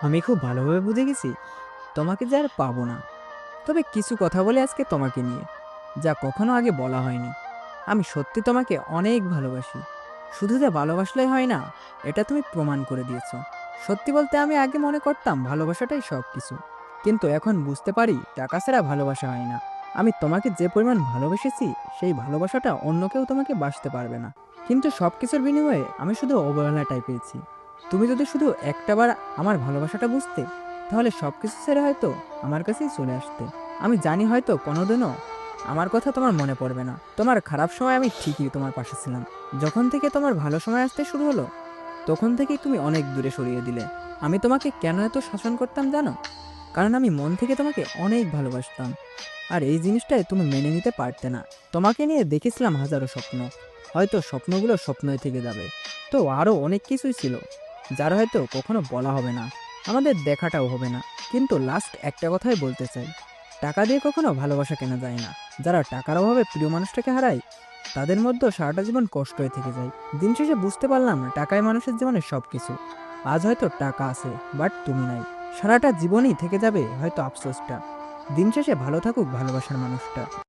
আমি খুব ভালোভাবে বুঝে গেছি তোমাকে যে আর পাবো না। তবে কিছু কথা বলে আজকে তোমাকে নিয়ে, যা কখনো আগে বলা হয়নি। আমি সত্যি তোমাকে অনেক ভালোবাসি। শুধু যে ভালোবাসলেই হয় না, এটা তুমি প্রমাণ করে দিয়েছো। সত্যি বলতে আমি আগে মনে করতাম ভালোবাসাটাই সব কিছু, কিন্তু এখন বুঝতে পারি টাকা ছাড়া ভালোবাসা হয় না। আমি তোমাকে যে পরিমাণ ভালোবেসেছি, সেই ভালোবাসাটা অন্য কেউ তোমাকে বাসতে পারবে না। কিন্তু সব কিছুর বিনিময়ে আমি শুধু অবহেলাটাই পেয়েছি। তুমি যদি শুধু একটাবার আমার ভালোবাসাটা বুঝতে, তাহলে সব কিছু ছেড়ে হয়তো আমার কাছেই চলে আসতে। আমি জানি হয়তো কোনোদিনও আমার কথা তোমার মনে পড়বে না। তোমার খারাপ সময় আমি ঠিকই তোমার পাশে ছিলাম। যখন থেকে তোমার ভালো সময় আসতে শুরু হলো, তখন থেকেই তুমি অনেক দূরে সরিয়ে দিলে। আমি তোমাকে কেন এত শাসন করতাম জানো? কারণ আমি মন থেকে তোমাকে অনেক ভালোবাসতাম। আর এই জিনিসটাই তুমি মেনে নিতে পারতে না। তোমাকে নিয়ে দেখেছিলাম হাজারো স্বপ্ন। হয়তো স্বপ্নগুলো স্বপ্নই থেকে যাবে। তো আরও অনেক কিছুই ছিল, যার হয়তো কখনো বলা হবে না, আমাদের দেখাটাও হবে না। কিন্তু লাস্ট একটা কথাই বলতে চাই, টাকা দিয়ে কখনো ভালোবাসা কেনা যায় না। যারা টাকার অভাবে প্রিয় মানুষটাকে হারায়, তাদের মধ্যেও সারাটা জীবন কষ্ট হয়ে থেকে যায়। দিন শেষে বুঝতে পারলাম টাকায় মানুষের জীবনে সব কিছু। আজ হয়তো টাকা আছে, বাট তুমি নাই। সারাটা জীবনই থেকে যাবে হয়তো আফসোসটা। দিন শেষে ভালো থাকুক ভালোবাসার মানুষটা।